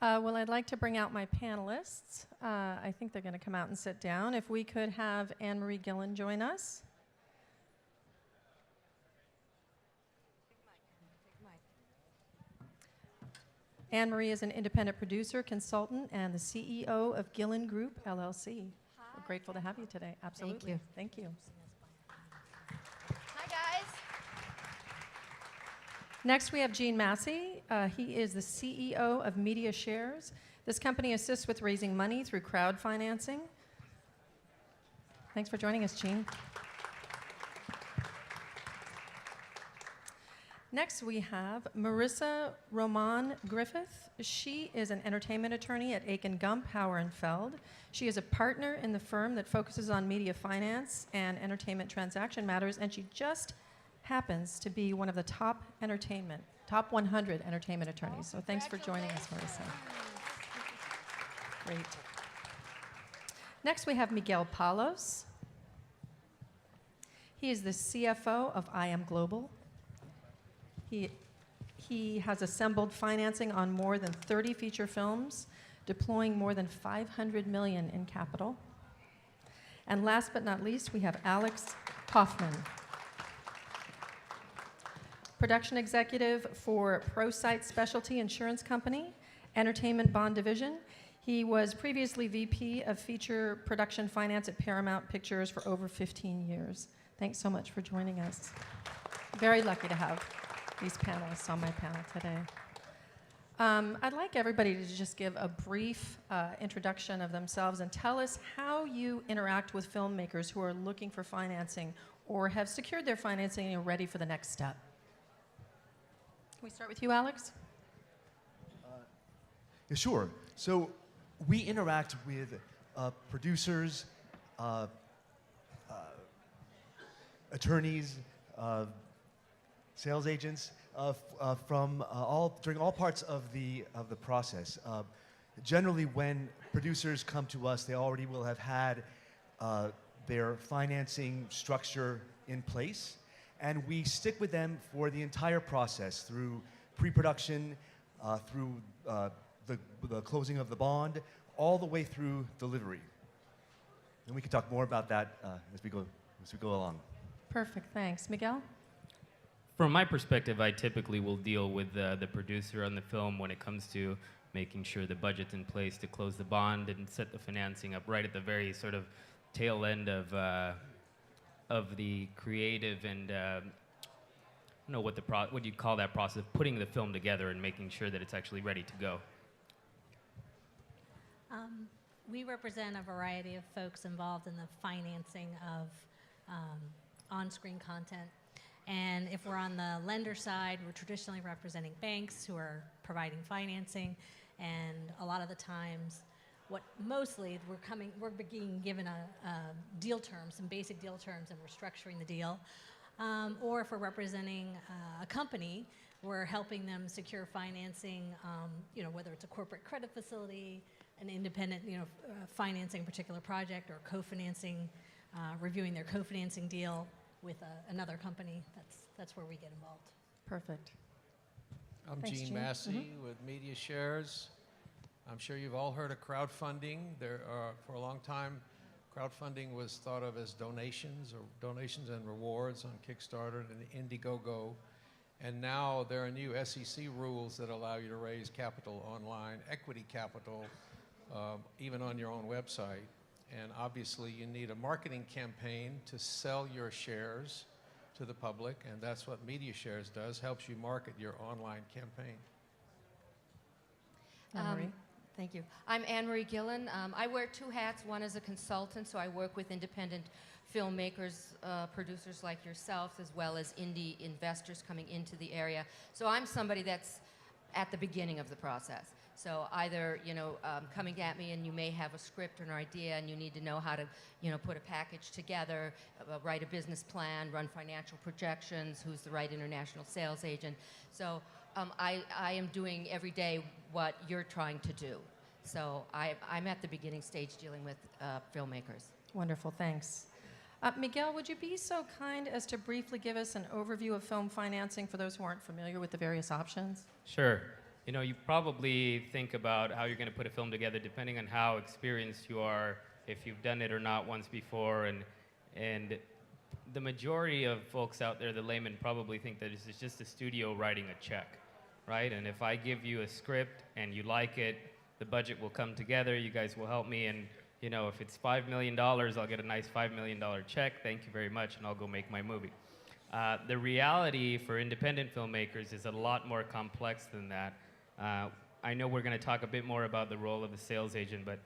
Well, I'd like to bring out my panelists. I think they're going to come out and sit down. If we could have Anne-Marie Gillen join us. Anne-Marie is an independent producer, consultant, and the CEO of Gillen Group, LLC. Hi. We're grateful to have you today. Absolutely. Thank you. Hi, guys. Next, we have Gene Massey. He is the CEO of MediaShares. This company assists with raising money through crowdfunding. Thanks for joining us, Gene. Next, we have Marissa Roman Griffith. She is an entertainment attorney at Akin, Gump, Hauer, and Feld. She is a partner in the firm that focuses on media finance and entertainment transaction matters, and she just happens to be one of the top 100 entertainment attorneys. So thanks for joining us, Marissa. Great. Next, we have Miguel Palos. He is the CFO of I Am Global. He has assembled financing on more than 30 feature films, deploying more than $500 million in capital. And last but not least, we have Alex Kaufman, production executive for ProSight Specialty Insurance Company, Entertainment Bond Division. He was previously VP of Feature Production Finance at Paramount Pictures for over 15 years. Thanks so much for joining us. Very lucky to have these panelists on my panel today. I'd like everybody to just give a brief introduction of themselves and tell us how you interact with filmmakers who are looking for financing or have secured their financing and are ready for the next step. Can we start with you, Alex? Yeah, sure. So we interact with producers, attorneys, sales agents during all parts of the process. Generally, when producers come to us, they already will have had their financing structure in place, and we stick with them for the entire process through pre-production, through the closing of the bond, all the way through delivery. And we can talk more about that as we go along. Perfect, thanks. Miguel? From my perspective, I typically will deal with the producer on the film when it comes to making sure the budget's in place to close the bond and set the financing up right at the very sort of tail end of the creative and I don't know what you call that process, putting the film together and making sure that it's actually ready to go. We represent a variety of folks involved in the financing of on-screen content. And if we're on the lender side, we're traditionally representing banks who are providing financing. And a lot of the times, we're being given deal terms, some basic deal terms, and we're structuring the deal. Or if we're representing a company, we're helping them secure financing, whether it's a corporate credit facility, an independent, financing a particular project, or co-financing, reviewing their co-financing deal with another company. That's where we get involved. Perfect. I'm Thanks, Gene Massey with MediaShares. I'm sure you've all heard of crowdfunding. For a long time, crowdfunding was thought of as donations and rewards on Kickstarter and Indiegogo. And now there are new SEC rules that allow you to raise capital online, equity capital, even on your own website. And obviously, you need a marketing campaign to sell your shares to the public, and that's what MediaShares does, helps you market your online campaign. Anne-Marie? Thank you. I'm Anne-Marie Gillen. I wear two hats. One as a consultant, so I work with independent filmmakers, producers like yourselves, as well as indie investors coming into the area. So I'm somebody that's at the beginning of the process. So either, coming at me and you may have a script or an idea and you need to know how to, put a package together, write a business plan, run financial projections, who's the right international sales agent. So I am doing every day what you're trying to do. So I'm at the beginning stage dealing with filmmakers. Wonderful, thanks. Miguel, would you be so kind as to briefly give us an overview of film financing for those who aren't familiar with the various options? Sure. you probably think about how you're going to put a film together depending on how experienced you are, if you've done it or not once before, and the majority of folks out there, the laymen, probably think that it's just a studio writing a check, right? And if I give you a script and you like it, the budget will come together, you guys will help me, and if it's $5 million, I'll get a nice $5 million check, thank you very much, and I'll go make my movie. The reality for independent filmmakers is a lot more complex than that. I know we're going to talk a bit more about the role of the sales agent, but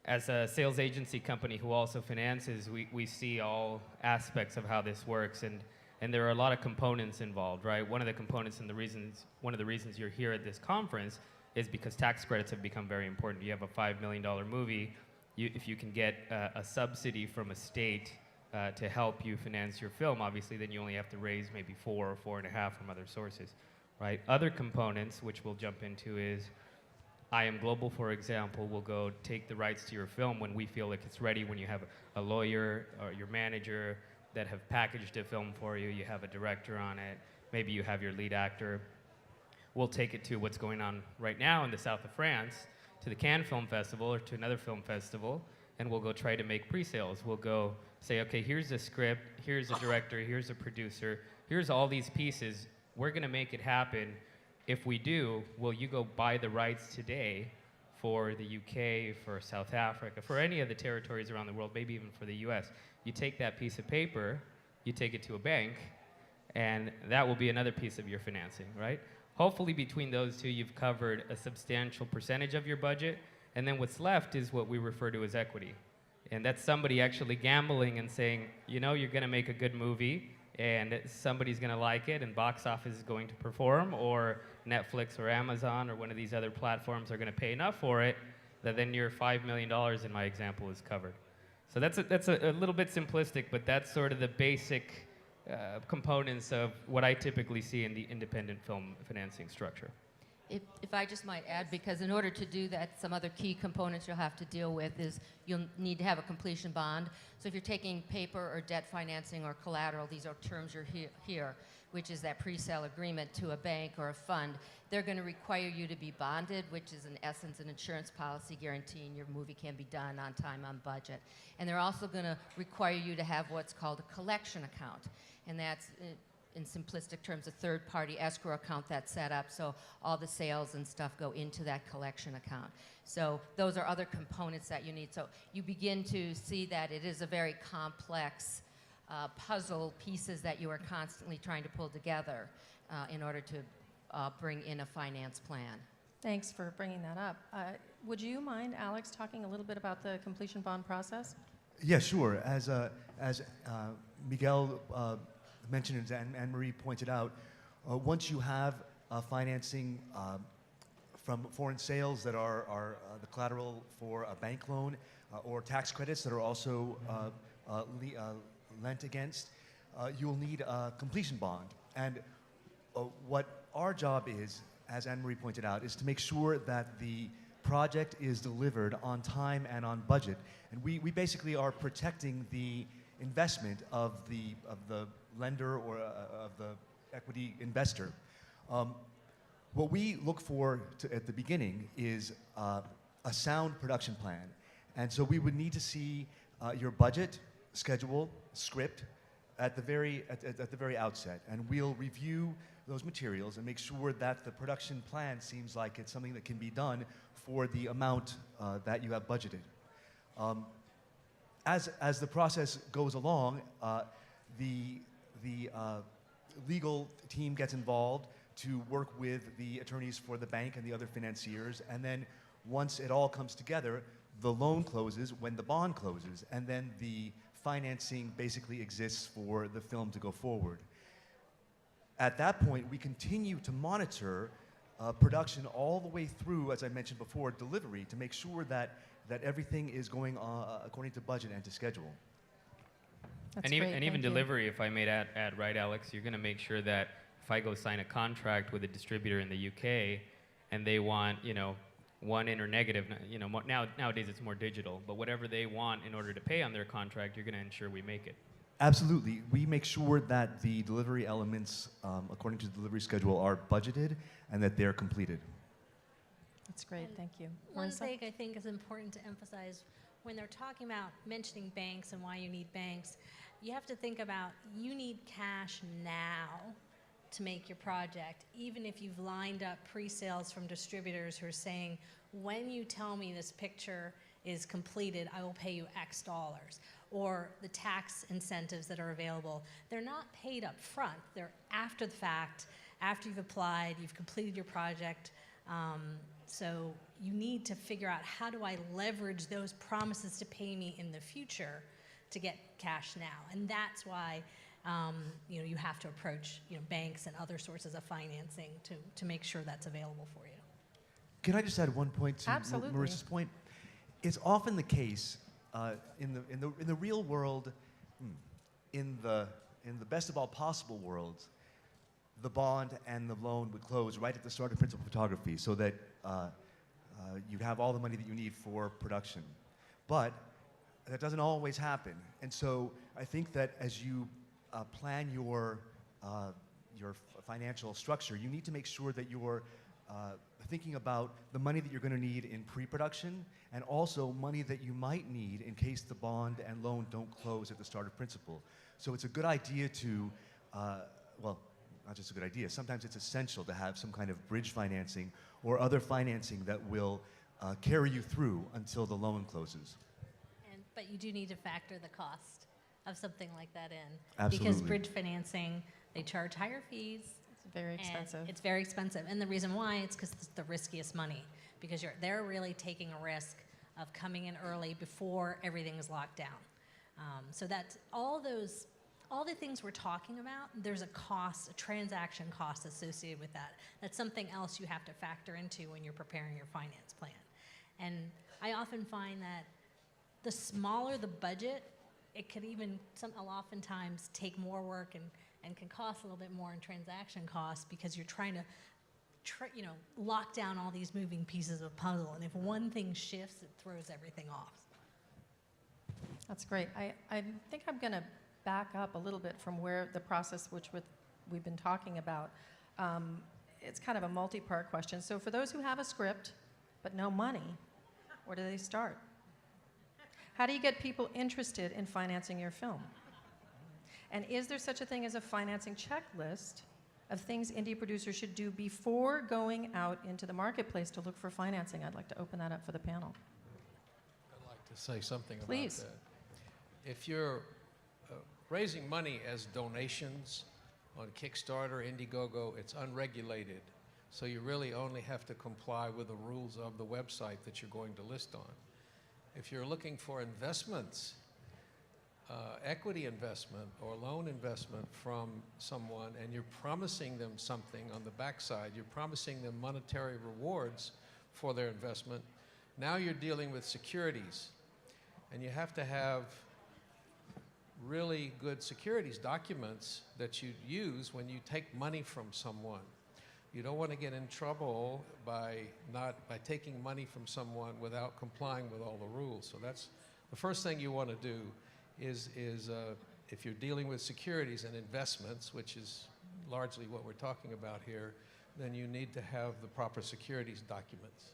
as a sales agency company who also finances, we see all aspects of how this works, and there are a lot of components involved, right? One of the components and one of the reasons you're here at this conference is because tax credits have become very important. You have a $5 million movie, if you can get a subsidy from a state to help you finance your film, obviously then you only have to raise maybe 4 or 4.5 from other sources, right? Other components, which we'll jump into, is I Am Global, for example, will go take the rights to your film when we feel like it's ready, when you have a lawyer or your manager that have packaged a film for you, you have a director on it, maybe you have your lead actor. We'll take it to what's going on right now in the south of France, to the Cannes Film Festival or to another film festival, and we'll go try to make pre-sales. We'll go say, okay, here's a script, here's a director, here's a producer, here's all these pieces. We're going to make it happen. If we do, will you go buy the rights today for the UK, for South Africa, for any of the territories around the world, maybe even for the US? You take that piece of paper, you take it to a bank, and that will be another piece of your financing, right? Hopefully between those two, you've covered a substantial percentage of your budget, and then what's left is what we refer to as equity. And that's somebody actually gambling and saying, you're going to make a good movie, and somebody's going to like it, and box office is going to perform, or Netflix or Amazon or one of these other platforms are going to pay enough for it that then your $5 million in my example is covered. So that's a little bit simplistic, but that's sort of the basic components of what I typically see in the independent film financing structure. If I just might add, because in order to do that, some other key components you'll have to deal with is you'll need to have a completion bond. So if you're taking paper or debt financing or collateral, these are terms you're here, which is that pre-sale agreement to a bank or a fund. They're going to require you to be bonded, which is in essence an insurance policy guaranteeing your movie can be done on time, on budget. And they're also going to require you to have what's called a collection account. And that's, in simplistic terms, a third-party escrow account that's set up so all the sales and stuff go into that collection account. So those are other components that you need. So you begin to see that it is a very complex puzzle pieces that you are constantly trying to pull together in order to bring in a finance plan. Thanks for bringing that up. Would you mind, Alex, talking a little bit about the completion bond process? Yeah, sure. As Miguel mentioned and Anne-Marie pointed out, once you have financing from foreign sales that are the collateral for a bank loan or tax credits that are also lent against, you'll need a completion bond. And what our job is, as Anne-Marie pointed out, is to make sure that the project is delivered on time and on budget. And we basically are protecting the investment of the lender or of the equity investor. What we look for at the beginning is a sound production plan. And so we would need to see your budget, schedule, script at the very outset. And we'll review those materials and make sure that the production plan seems like it's something that can be done for the amount that you have budgeted. As the process goes along, the legal team gets involved to work with the attorneys for the bank and the other financiers, and then once it all comes together, the loan closes when the bond closes, and then the financing basically exists for the film to go forward. At that point, we continue to monitor production all the way through, as I mentioned before, delivery, to make sure that everything is going according to budget and to schedule. That's and great, even thank you. delivery, if I may add, right, Alex, you're going to make sure that if I go sign a contract with a distributor in the UK, and they want, one in or negative, nowadays it's more digital, but whatever they want in order to pay on their contract, you're going to ensure we make it. Absolutely. We make sure that the delivery elements, according to the delivery schedule, are budgeted and that they're completed. That's great, And thank you. One Marissa? thing I think is important to emphasize when they're talking about mentioning banks and why you need banks, you have to think about you need cash now to make your project, even if you've lined up pre-sales from distributors who are saying, when you tell me this picture is completed, I will pay you X dollars. Or the tax incentives that are available. They're not paid up front. They're after the fact, after you've applied, you've completed your project. So you need to figure out, how do I leverage those promises to pay me in the future to get cash now? And that's why you have to approach banks and other sources of financing to make sure that's available for you. Can I just add one point to Absolutely. Marissa's point? It's often the case in the real world, in the best of all possible worlds, the bond and the loan would close right at the start of principal photography, so that you'd have all the money that you need for production. But that doesn't always happen, and so I think that as you plan your financial structure, you need to make sure that you're thinking about the money that you're going to need in pre-production, and also money that you might need in case the bond and loan don't close at the start of principal. So it's a good idea to, well, not just a good idea, sometimes it's essential to have some kind of bridge financing or other financing that will carry you through until the loan closes. But you do need to factor the cost of something like that in. Absolutely. Because bridge financing, they charge higher fees. It's very and expensive. It's very expensive. And the reason why, it's because it's the riskiest money. Because they're really taking a risk of coming in early before everything is locked down. So that's all the things we're talking about, there's a cost, a transaction cost associated with that. That's something else you have to factor into when you're preparing your finance plan. And I often find that the smaller the budget, it could even oftentimes take more work and can cost a little bit more in transaction costs, because you're trying to lock down all these moving pieces of puzzle. And if one thing shifts, it throws everything off. That's great. I think I'm going to back up a little bit from where the process we've been talking about. It's kind of a multi-part question. So for those who have a script but no money, where do they start? How do you get people interested in financing your film? And is there such a thing as a financing checklist of things indie producers should do before going out into the marketplace to look for financing? I'd like to open that up for the panel. I'd like to say something Please. about that. If you're raising money as donations on Kickstarter, Indiegogo, it's unregulated. So you really only have to comply with the rules of the website that you're going to list on. If you're looking for investments, equity investment or loan investment from someone, and you're promising them something on the backside, you're promising them monetary rewards for their investment, now you're dealing with securities. And you have to have really good securities documents that you use when you take money from someone. You don't want to get in trouble by taking money from someone without complying with all the rules. So that's the first thing you want to do is if you're dealing with securities and investments, which is largely what we're talking about here, then you need to have the proper securities documents.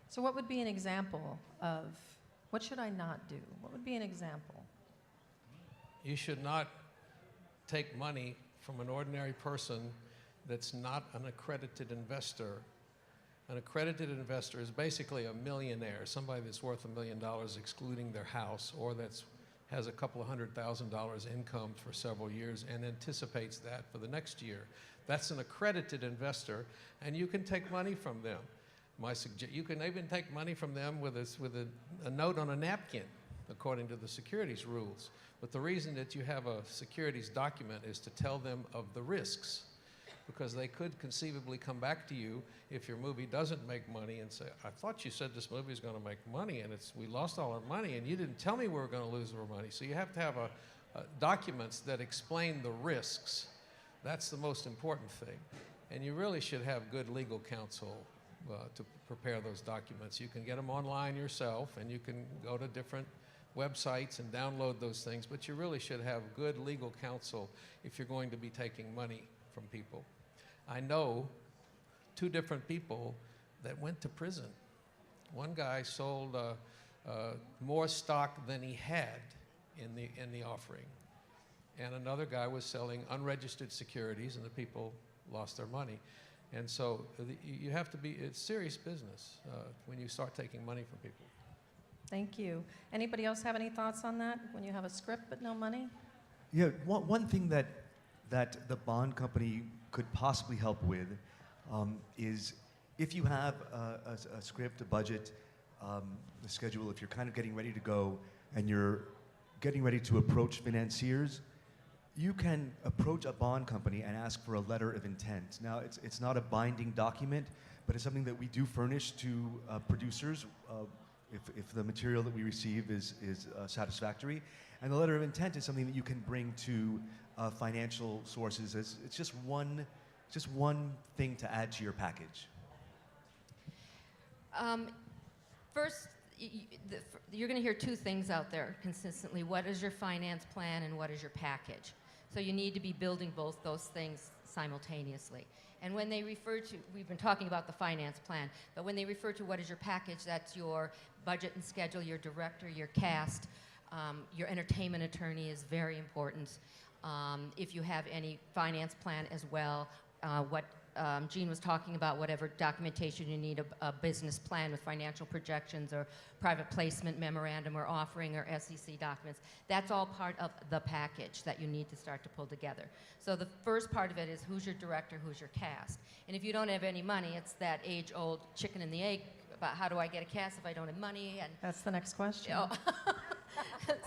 So what would be an example of, what should I not do? What would be an example? You should not take money from an ordinary person that's not an accredited investor. An accredited investor is basically a millionaire, somebody that's worth $1 million excluding their house, or that has a couple of $100,000 income for several years and anticipates that for the next year. That's an accredited investor, and you can take money from them. You can even take money from them with a note on a napkin, according to the securities rules. But the reason that you have a securities document is to tell them of the risks, because they could conceivably come back to you if your movie doesn't make money and say, I thought you said this movie is going to make money, and we lost all our money, and you didn't tell me we were going to lose our money. So you have to have documents that explain the risks. That's the most important thing. And you really should have good legal counsel to prepare those documents. You can get them online yourself, and you can go to different websites and download those things, but you really should have good legal counsel if you're going to be taking money from people. I know two different people that went to prison. One guy sold more stock than he had in the offering, and another guy was selling unregistered securities, and the people lost their money. And so you have to be, it's serious business when you start taking money from people. Thank you. Anybody else have any thoughts on that when you have a script but no money? Yeah, one thing that the bond company could possibly help with is if you have a script, a budget, a schedule, if you're kind of getting ready to go and you're getting ready to approach financiers, you can approach a bond company and ask for a letter of intent. Now, it's not a binding document, but it's something that we do furnish to producers if the material that we receive is satisfactory. And the letter of intent is something that you can bring to financial sources. It's just one thing to add to your package. First, you're going to hear two things out there consistently. What is your finance plan and what is your package? So you need to be building both those things simultaneously. And when they refer to, we've been talking about the finance plan, but when they refer to what is your package, that's your budget and schedule, your director, your cast, your entertainment attorney is very important. If you have any finance plan as well, what Jean was talking about, whatever documentation you need, a business plan with financial projections or private placement memorandum or offering or SEC documents. That's all part of the package that you need to start to pull together. So the first part of it is who's your director, who's your cast. And if you don't have any money, it's that age-old chicken and the egg about how do I get a cast if I don't have money. And That's the next question. oh.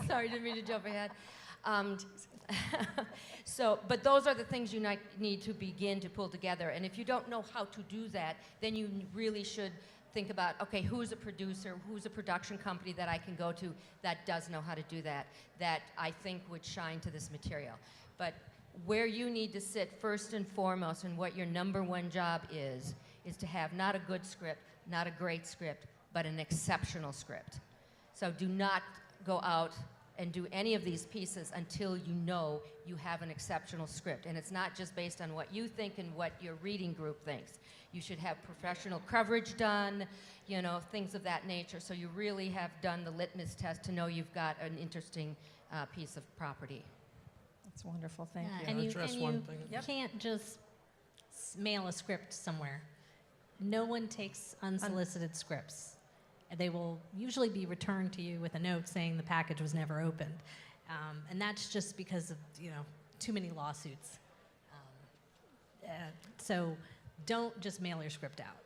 Sorry, didn't mean to jump ahead. But those are the things you need to begin to pull together. And if you don't know how to do that, then you really should think about, okay, who's a producer, who's a production company that I can go to that does know how to do that I think would shine to this material. But where you need to sit first and foremost and what your number one job is to have not a good script, not a great script, but an exceptional script. So do not go out and do any of these pieces until you know you have an exceptional script. And it's not just based on what you think and what your reading group thinks. You should have professional coverage done, you know, things of that nature. So you really have done the litmus test to know you've got an interesting piece of property. That's wonderful. Thank you. And you, address and one you thing? can't just mail a script somewhere. No one takes unsolicited scripts. They will usually be returned to you with a note saying the package was never opened. And that's just because of, you know, too many lawsuits. So don't just mail your script out.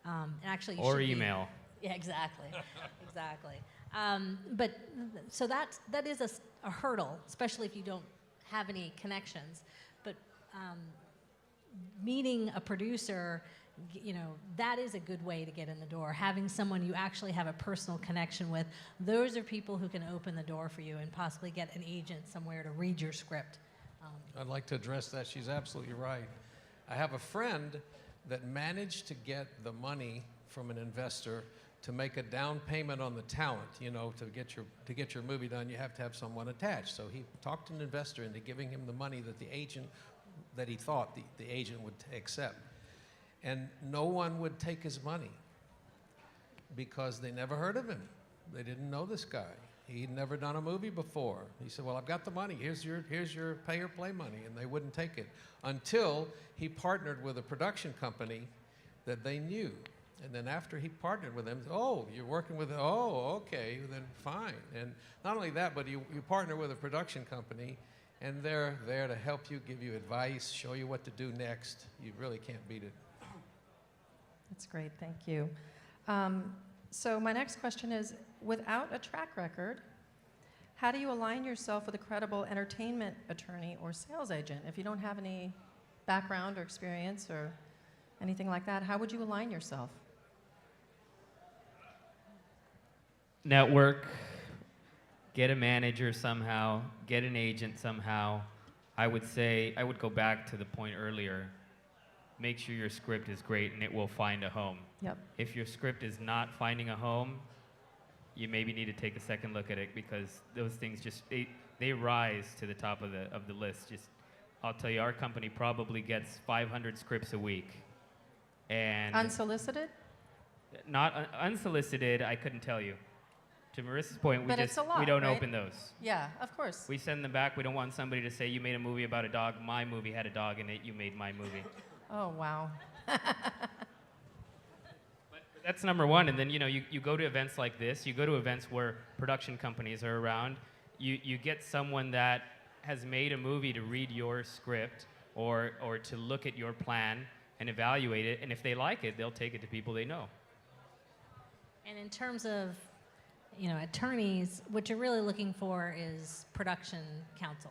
And actually, you Or should email. Yeah, exactly, exactly. But so that is a hurdle, especially if you don't have any connections. But meeting a producer, you know, that is a good way to get in the door. Having someone you actually have a personal connection with, those are people who can open the door for you and possibly get an agent somewhere to read your script. I'd like to address that. She's absolutely right. I have a friend that managed to get the money from an investor to make a down payment on the talent. You know, to get your movie done, you have to have someone attached. So he talked an investor into giving him the money that the agent, that he thought the agent would accept. And no one would take his money because they never heard of him. They didn't know this guy. He'd never done a movie before. He said, well, I've got the money. Here's your pay or play money. And they wouldn't take it until he partnered with a production company that they knew. And then after he partnered with them, oh, you're working with, oh, okay, then fine. And not only that, but you partner with a production company, and they're there to help you, give you advice, show you what to do next. You really can't beat it. That's great. Thank you. So my next question is, without a track record, how do you align yourself with a credible entertainment attorney or sales agent? If you don't have any background or experience or anything like that, how would you align yourself? Network, get a manager somehow, get an agent somehow. I would say, I would go back to the point earlier. Make sure your script is great and it will find a home. Yep. If your script is not finding a home, you maybe need to take a second look at it, because those things just, they rise to the top of the list. Just, I'll tell you, our company probably gets 500 scripts a week. And Unsolicited? Not unsolicited, I couldn't tell you. To Marissa's point, But it's a lot, we don't right? open those. Yeah, of course. We send them back. We don't want somebody to say, you made a movie about a dog. My movie had a dog in it. You made my movie. Oh, wow. That's number one. And then, you go to events like this. You go to events where production companies are around. You get someone that has made a movie to read your script or to look at your plan and evaluate it. And if they like it, they'll take it to people they know. And in terms of, attorneys, what you're really looking for is production counsel.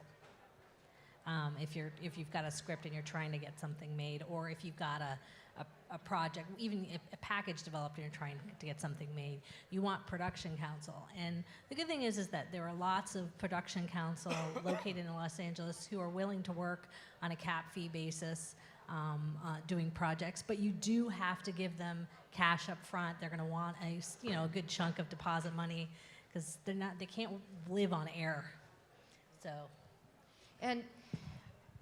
If you've got a script and you're trying to get something made, or if you've got a project, even if a package developed and you're trying to get something made, you want production counsel. And the good thing is that there are lots of production counsel located in Los Angeles who are willing to work on a cap fee basis, doing projects, but you do have to give them cash up front. They're going to want a good chunk of deposit money because they can't live on air. So, And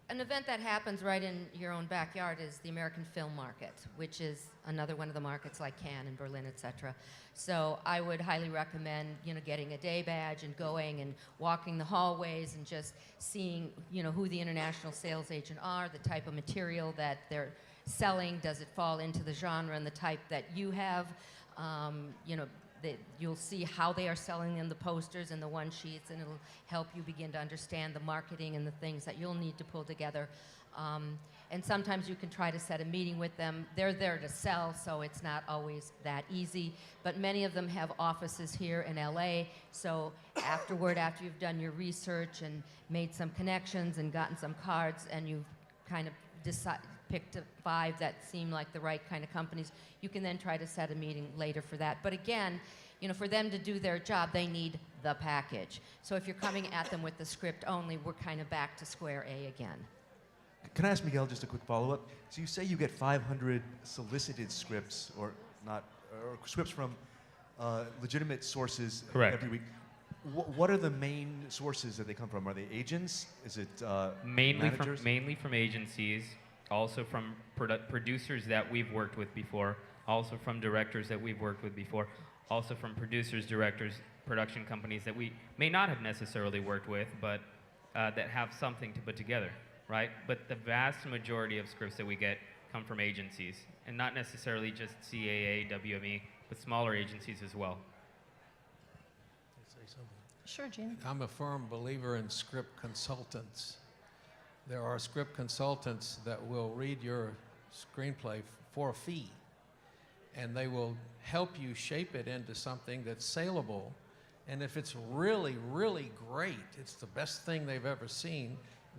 an event that happens right in your own backyard is the American Film Market, which is another one of the markets like Cannes and Berlin, etc. So I would highly recommend, getting a day badge and going and walking the hallways and just seeing, who the international sales agent are, the type of material that they're selling. Does it fall into the genre and the type that you have? You'll see how they are selling in the posters and the one sheets, and it'll help you begin to understand the marketing and the things that you'll need to pull together. And sometimes you can try to set a meeting with them. They're there to sell, so it's not always that easy. But many of them have offices here in LA, so after you've done your research and made some connections and gotten some cards, and you've kind of picked 5 that seem like the right kind of companies, you can then try to set a meeting later for that. But again, for them to do their job, they need the package. So if you're coming at them with the script only, we're kind of back to square A again. Can I ask Miguel just a quick follow-up? So you say you get 500 solicited scripts, or scripts from legitimate sources Correct. every week. What are the main sources that they come from? Are they agents? Is it managers? Mainly from agencies, also from producers that we've worked with before, also from directors that we've worked with before, also from producers, directors, production companies that we may not have necessarily worked with, but that have something to put together, right? But the vast majority of scripts that we get come from agencies, and not necessarily just CAA, WME, but smaller agencies as well. Say something. Sure, Gene. I'm a firm believer in script consultants. There are script consultants that will read your screenplay for a fee, and they will help you shape it into something that's saleable. And if it's really, really great, it's the best thing they've ever seen,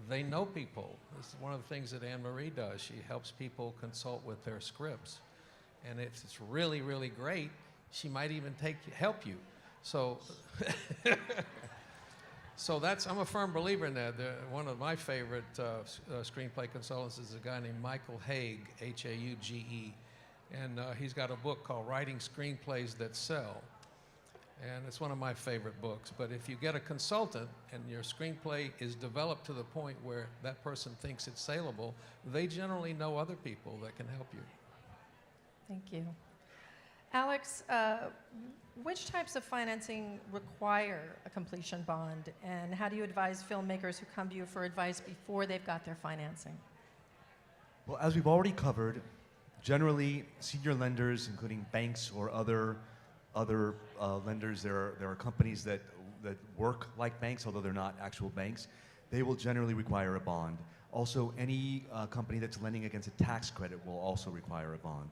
they know people. This is one of the things that Anne-Marie does. She helps people consult with their scripts. And if it's really, really great, she might even help you. So, I'm a firm believer in that. One of my favorite screenplay consultants is a guy named Michael Hauge, H-A-U-G-E. And he's got a book called Writing Screenplays That Sell. And it's one of my favorite books. But if you get a consultant and your screenplay is developed to the point where that person thinks it's saleable, they generally know other people that can help you. Thank you. Alex, which types of financing require a completion bond, and how do you advise filmmakers who come to you for advice before they've got their financing? Well, as we've already covered, generally senior lenders, including banks or other lenders, there are companies that work like banks, although they're not actual banks. They will generally require a bond. Also, any company that's lending against a tax credit will also require a bond.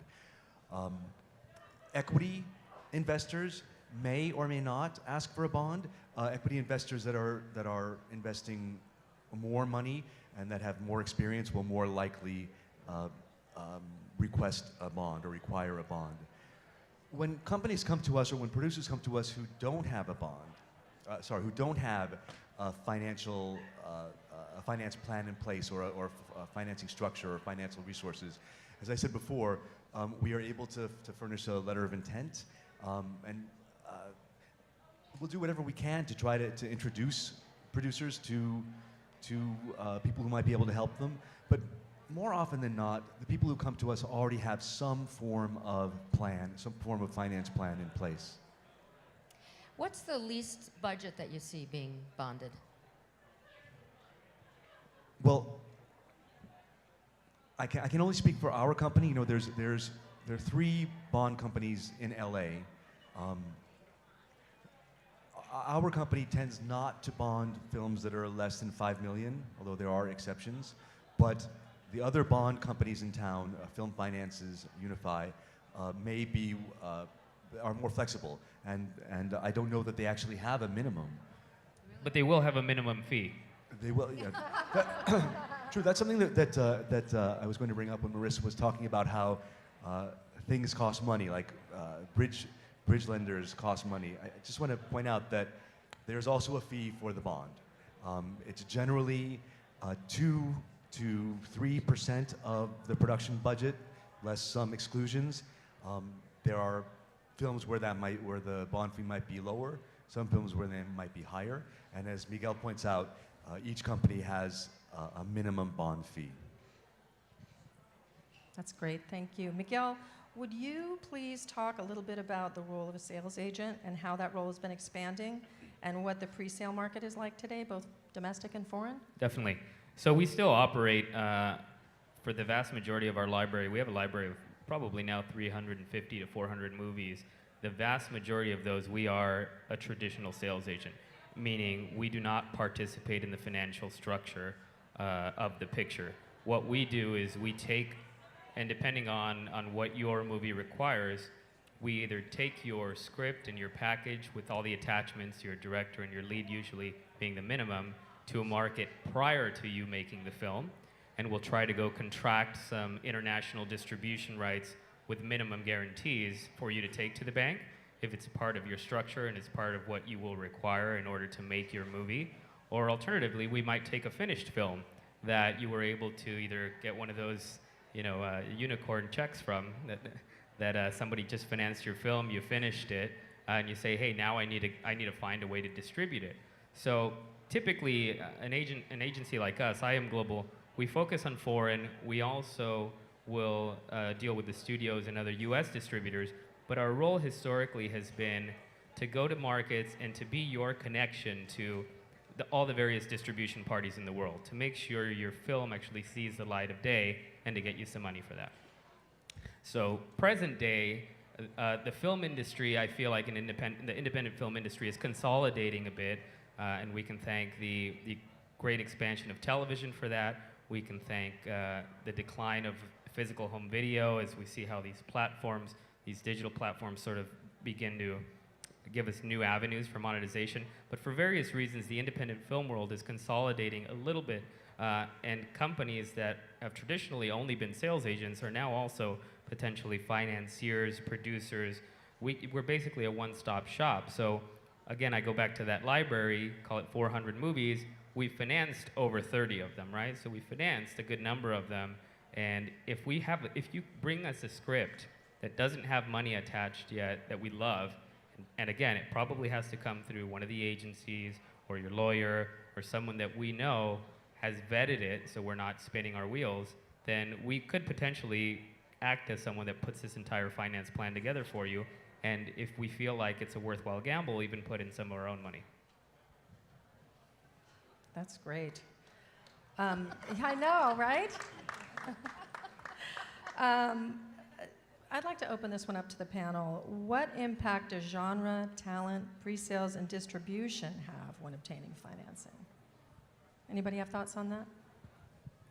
Equity investors may or may not ask for a bond. Equity investors that are investing more money and that have more experience will more likely request a bond or require a bond. When companies come to us, or when producers come to us who don't have a bond, who don't have a finance plan in place or a financing structure or financial resources, as I said before, we are able to furnish a letter of intent, and we'll do whatever we can to try to introduce producers to people who might be able to help them. But more often than not, the people who come to us already have some form of plan, some form of finance plan in place. What's the least budget that you see being bonded? Well, I can only speak for our company. You know, there are 3 bond companies in LA. Our company tends not to bond films that are less than $5 million, although there are exceptions. But the other bond companies in town, Film Finances, Unify, are more flexible, and I don't know that they actually have a minimum. But they will have a minimum fee. They will, yeah. True, that's something that I was going to bring up when Marissa was talking about how things cost money, like bridge lenders cost money. I just want to point out that there's also a fee for the bond. It's generally 2 to 3% of the production budget, less some exclusions. There are films where the bond fee might be lower, some films where they might be higher, and as Miguel points out, each company has a minimum bond fee. That's great, thank you. Miguel, would you please talk a little bit about the role of a sales agent and how that role has been expanding and what the pre-sale market is like today, both domestic and foreign? Definitely. So we still operate, for the vast majority of our library, we have a library of probably now 350 to 400 movies. The vast majority of those, we are a traditional sales agent, meaning we do not participate in the financial structure of the picture. What we do is we take, and depending on what your movie requires, we either take your script and your package with all the attachments, your director and your lead usually being the minimum, to a market prior to you making the film, and we'll try to go contract some international distribution rights with minimum guarantees for you to take to the bank if it's part of your structure and it's part of what you will require in order to make your movie. Or alternatively, we might take a finished film that you were able to either get one of those, unicorn checks from, that somebody just financed your film, you finished it, and you say, hey, now I need to find a way to distribute it. So typically, an agency like us, I Am Global, we focus on foreign. We also will deal with the studios and other US distributors, but our role historically has been to go to markets and to be your connection to all the various distribution parties in the world, to make sure your film actually sees the light of day and to get you some money for that. So present day, the film industry, I feel like the independent film industry is consolidating a bit, and we can thank the great expansion of television for that. We can thank the decline of physical home video as we see how these platforms, these digital platforms sort of begin to give us new avenues for monetization. But for various reasons, the independent film world is consolidating a little bit, and companies that have traditionally only been sales agents are now also potentially financiers, producers. We're basically a one-stop shop. So again, I go back to that library, call it 400 movies. We financed over 30 of them, right? So we financed a good number of them. And if you bring us a script that doesn't have money attached yet that we love, and again, it probably has to come through one of the agencies or your lawyer or someone that we know has vetted it so we're not spinning our wheels, then we could potentially act as someone that puts this entire finance plan together for you. And if we feel like it's a worthwhile gamble, even put in some of our own money. That's great. I know, right? I'd like to open this one up to the panel. What impact does genre, talent, pre-sales, and distribution have when obtaining financing? Anybody have thoughts on that?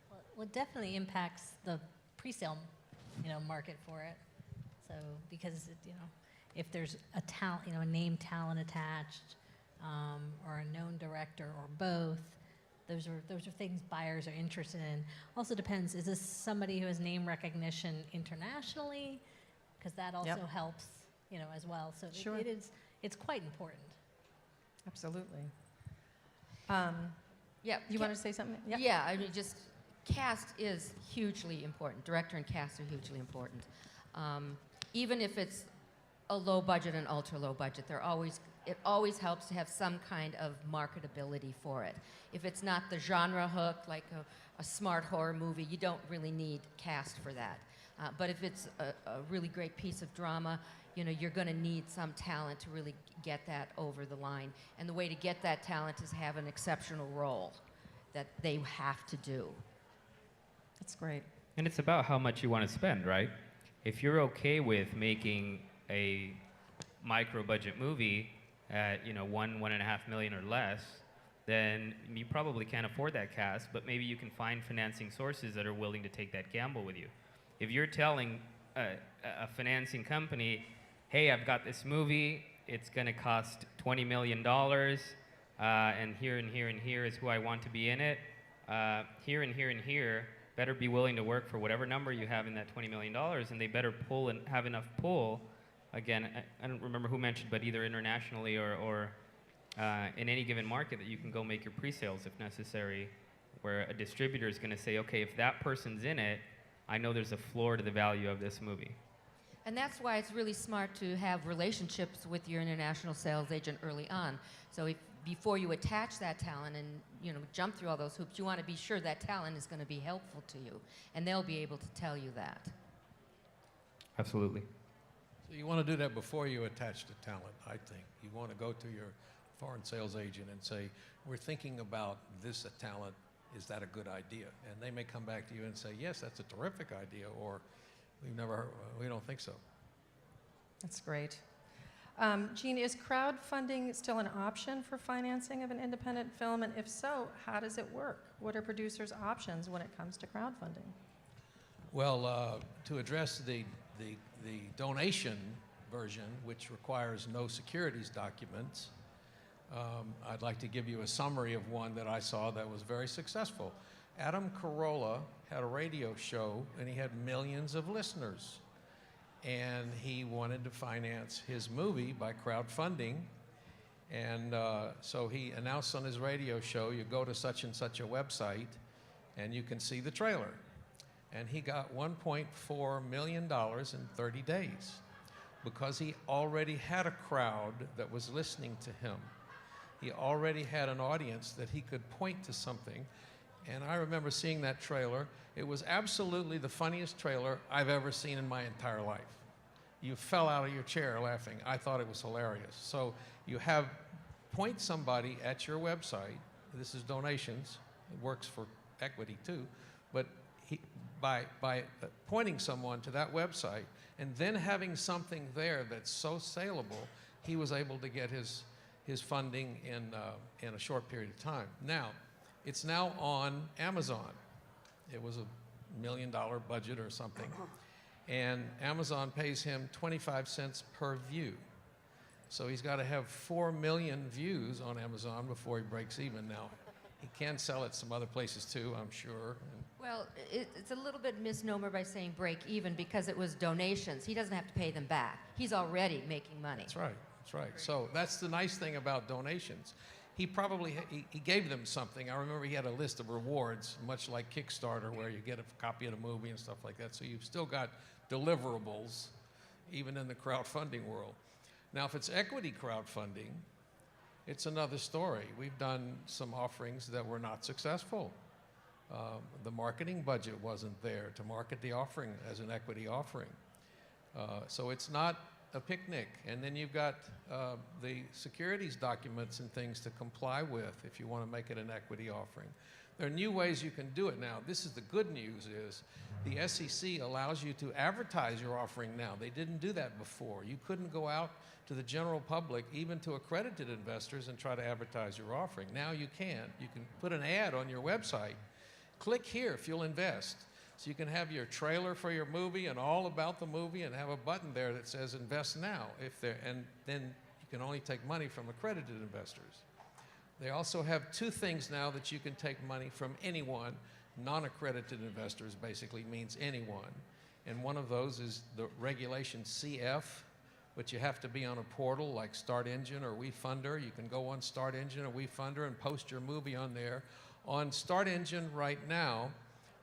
Well, it definitely impacts the pre-sale, market for it. So because if there's a talent, a named talent attached, or a known director, or both, those are things buyers are interested in. Also depends, is this somebody who has name recognition internationally? Because that also helps, as well. So Sure. It's quite important. Absolutely. Yeah. You want to say something? Yep. Yeah, I mean, just cast is hugely important. Director and cast are hugely important. Even if it's a low budget and ultra low budget, they're always it always helps to have some kind of marketability for it. If it's not the genre hook, like a smart horror movie, you don't really need cast for that. But if it's a really great piece of drama, you know, you're going to need some talent to really get that over the line. And the way to get that talent is have an exceptional role that they have to do. That's great. And it's about how much you want to spend, right? If you're okay with making a micro-budget movie at, you know, $1.5 million or less, then you probably can't afford that cast, but maybe you can find financing sources that are willing to take that gamble with you. If you're telling a financing company, hey, I've got this movie, it's going to cost $20 million, and here and here and here is who I want to be in it, here and here and here, better be willing to work for whatever number you have in that $20 million, and they better pull and have enough pull. Again, I don't remember who mentioned, but either internationally or in any given market that you can go make your pre-sales if necessary, where a distributor is going to say, okay, if that person's in it, I know there's a floor to the value of this movie. And that's why it's really smart to have relationships with your international sales agent early on. So before you attach that talent and, you know, jump through all those hoops, you want to be sure that talent is going to be helpful to you, and they'll be able to tell you that. Absolutely. So you want to do that before you attach the talent, I think. You want to go to your foreign sales agent and say, we're thinking about this talent. Is that a good idea? And they may come back to you and say, yes, that's a terrific idea, or we don't think so. That's great. Jean, is crowdfunding still an option for financing of an independent film? And if so, how does it work? What are producers' options when it comes to crowdfunding? Well, to address the donation version, which requires no securities documents, I'd like to give you a summary of one that I saw that was very successful. Adam Carolla had a radio show, and he had millions of listeners. And he wanted to finance his movie by crowdfunding. And so he announced on his radio show, you go to such and such a website, and you can see the trailer. And he got $1.4 million in 30 days because he already had a crowd that was listening to him. He already had an audience that he could point to something. And I remember seeing that trailer. It was absolutely the funniest trailer I've ever seen in my entire life. You fell out of your chair laughing. I thought it was hilarious. So you point somebody at your website. This is donations. It works for equity too. But by pointing someone to that website and then having something there that's so saleable, he was able to get his funding in a short period of time. Now, it's now on Amazon. It was $1 million budget or something. And Amazon pays him 25 cents per view. So he's got to have 4 million views on Amazon before he breaks even. Now, he can sell it some other places too, I'm sure. Well, it's a little bit misnomer by saying break even because it was donations. He doesn't have to pay them back. He's already making money. That's right. That's right. So that's the nice thing about donations. He probably he gave them something. I remember he had a list of rewards, much like Kickstarter, where you get a copy of the movie and stuff like that. So you've still got deliverables, even in the crowdfunding world. Now, if it's equity crowdfunding, it's another story. We've done some offerings that were not successful. The marketing budget wasn't there to market the offering as an equity offering. So it's not a picnic. And then you've got the securities documents and things to comply with if you want to make it an equity offering. There are new ways you can do it now. This is the good news is the SEC allows you to advertise your offering now. They didn't do that before. You couldn't go out to the general public, even to accredited investors, and try to advertise your offering. Now you can. You can put an ad on your website. Click here if you'll invest. So you can have your trailer for your movie and all about the movie and have a button there that says invest now. And then you can only take money from accredited investors. They also have two things now that you can take money from anyone. Non-accredited investors basically means anyone. And one of those is the regulation CF, but you have to be on a portal like Start Engine or WeFunder. You can go on Start Engine or WeFunder and post your movie on there. On Start Engine right now,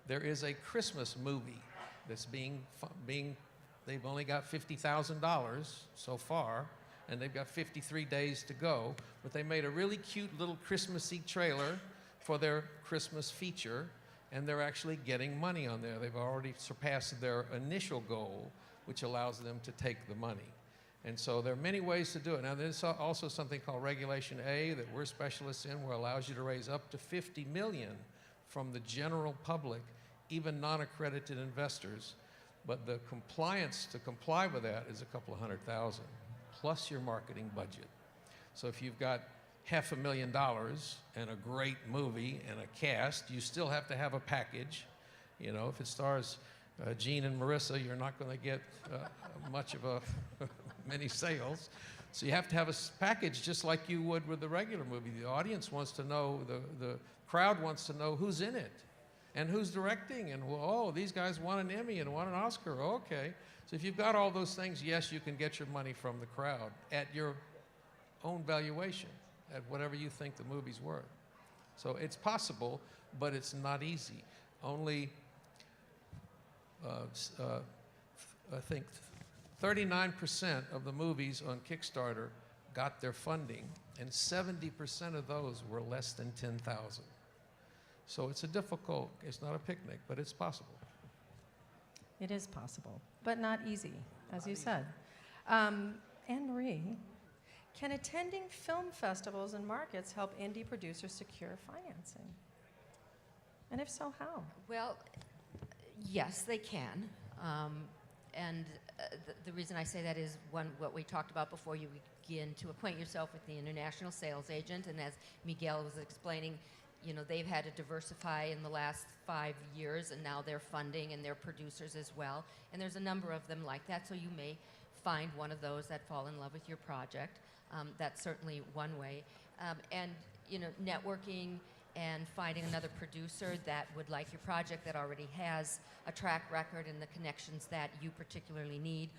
there is a Christmas movie that's they've only got $50,000 so far, and they've got 53 days to go, but they made a really cute little Christmassy trailer for their Christmas feature, and they're actually getting money on there. They've already surpassed their initial goal, which allows them to take the money. And so there are many ways to do it. Now, there's also something called Regulation A that we're specialists in, where it allows you to raise up to $50 million from the general public, even non-accredited investors. But the compliance to comply with that is a couple of $100,000, plus your marketing budget. So if you've got $500,000 and a great movie and a cast, you still have to have a package. You know, if it stars Gene and Marissa, you're not going to get much of a many sales. So you have to have a package just like you would with the regular movie. The audience wants to know, the crowd wants to know who's in it and who's directing, and well, oh, these guys won an Emmy and won an Oscar. Oh, okay. So if you've got all those things, yes, you can get your money from the crowd at your own valuation, at whatever you think the movie's worth. So it's possible, but it's not easy. Only, I think 39% of the movies on Kickstarter got their funding, and 70% of those were less than 10,000. So it's it's not a picnic, but it's possible. It is possible, but not easy, as you said. Anne-Marie, can attending film festivals and markets help indie producers secure financing? And if so, how? Well, yes, they can. The reason I say that is, one, what we talked about before, you begin to acquaint yourself with the international sales agent, and as Miguel was explaining, you know, they've had to diversify in the last 5 years, and now they're funding and they're producers as well. And there's a number of them like that, so you may find one of those that fall in love with your project. That's certainly one way. And, you know, networking and finding another producer that would like your project, that already has a track record and the connections that you particularly need,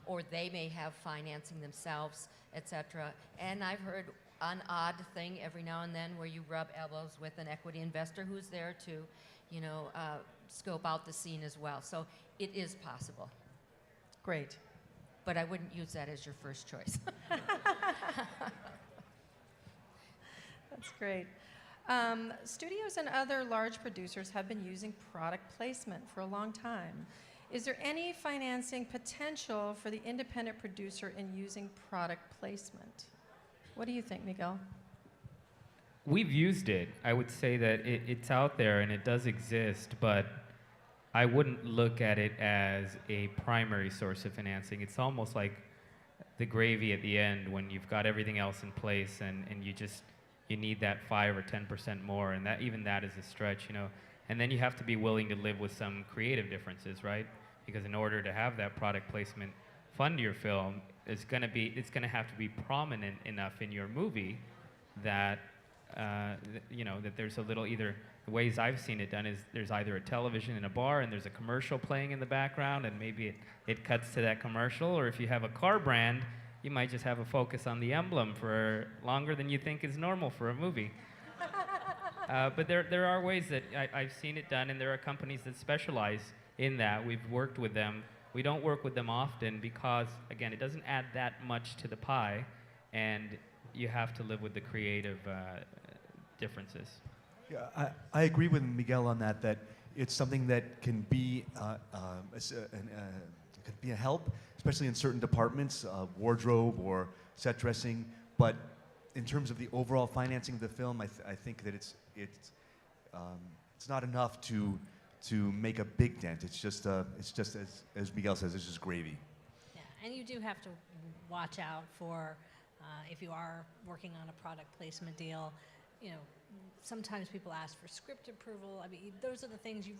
or they may have financing themselves, etc. And I've heard an odd thing every now and then where you rub elbows with an equity investor who's there to, you know, scope out the scene as well. So it is possible. Great. But I wouldn't use that as your first choice. That's great. Studios and other large producers have been using product placement for a long time. Is there any financing potential for the independent producer in using product placement? What do you think, Miguel? We've used it. I would say that it's out there and it does exist, but I wouldn't look at it as a primary source of financing. It's almost like the gravy at the end when you've got everything else in place and you need that 5 or 10% more, and even that is a stretch, you know. And then you have to be willing to live with some creative differences, right? Because in order to have that product placement fund your film, it's going to have to be prominent enough in your movie that you know, that there's a little, either the ways I've seen it done is there's either a television in a bar and there's a commercial playing in the background, and maybe it cuts to that commercial, or if you have a car brand, you might just have a focus on the emblem for longer than you think is normal for a movie. But there are ways that I've seen it done, and there are companies that specialize in that. We've worked with them. We don't work with them often because, again, it doesn't add that much to the pie, and you have to live with the creative differences. Yeah, I agree with Miguel on that it's something that can be could be a help, especially in certain departments, wardrobe or set dressing. But in terms of the overall financing of the film, I think that it's not enough to make a big dent. It's just as Miguel says, it's just gravy. Yeah, and you do have to watch out for if you are working on a product placement deal. You know, sometimes people ask for script approval. I mean, those are the things you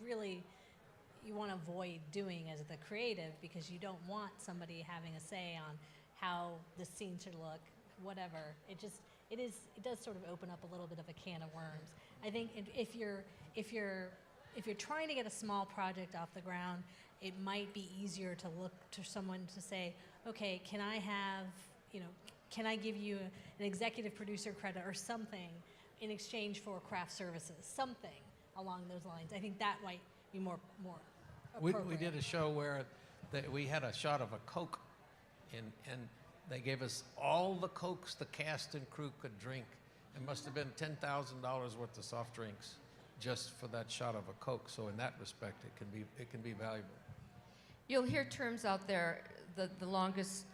want to avoid doing as the creative, because you don't want somebody having a say on how the scene should look, whatever. It does sort of open up a little bit of a can of worms. I think if you're trying to get a small project off the ground, it might be easier to look to someone to say, okay, can I give you an executive producer credit or something in exchange for craft services, something along those lines. I think that might be more appropriate. We did a show where we had a shot of a Coke, and They gave us all the Cokes the cast and crew could drink. It must have been $10,000 worth of soft drinks just for that shot of a Coke. So in that respect, it can be valuable. You'll hear terms out there. The longest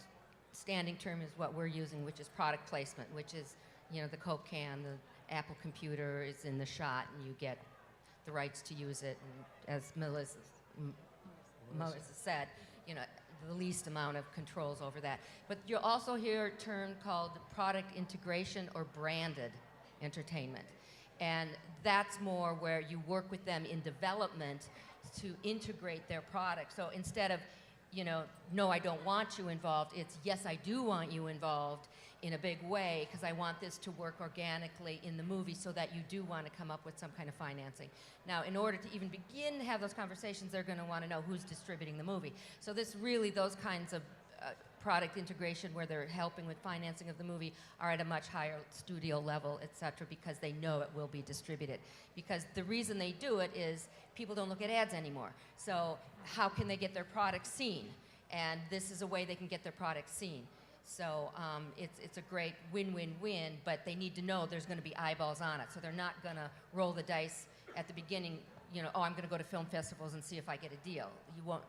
standing term is what we're using, which is product placement, which is, you know, the Coke can, the Apple computer is in the shot, and you get the rights to use it. And as Melissa said, you know, the least amount of controls over that. But you'll also hear a term called product integration or branded entertainment. And that's more where you work with them in development to integrate their product. So instead of, you know, no, I don't want you involved, it's yes, I do want you involved in a big way because I want this to work organically in the movie so that you do want to come up with some kind of financing. Now, in order to even begin to have those conversations, they're going to want to know who's distributing the movie. So this really, those kinds of product integration where they're helping with financing of the movie are at a much higher studio level, et cetera, because they know it will be distributed. Because the reason they do it is people don't look at ads anymore. So how can they get their product seen? And this is a way they can get their product seen. So it's a great win-win-win, but they need to know there's going to be eyeballs on it. So they're not going to roll the dice at the beginning, you know, oh, I'm going to go to film festivals and see if I get a deal.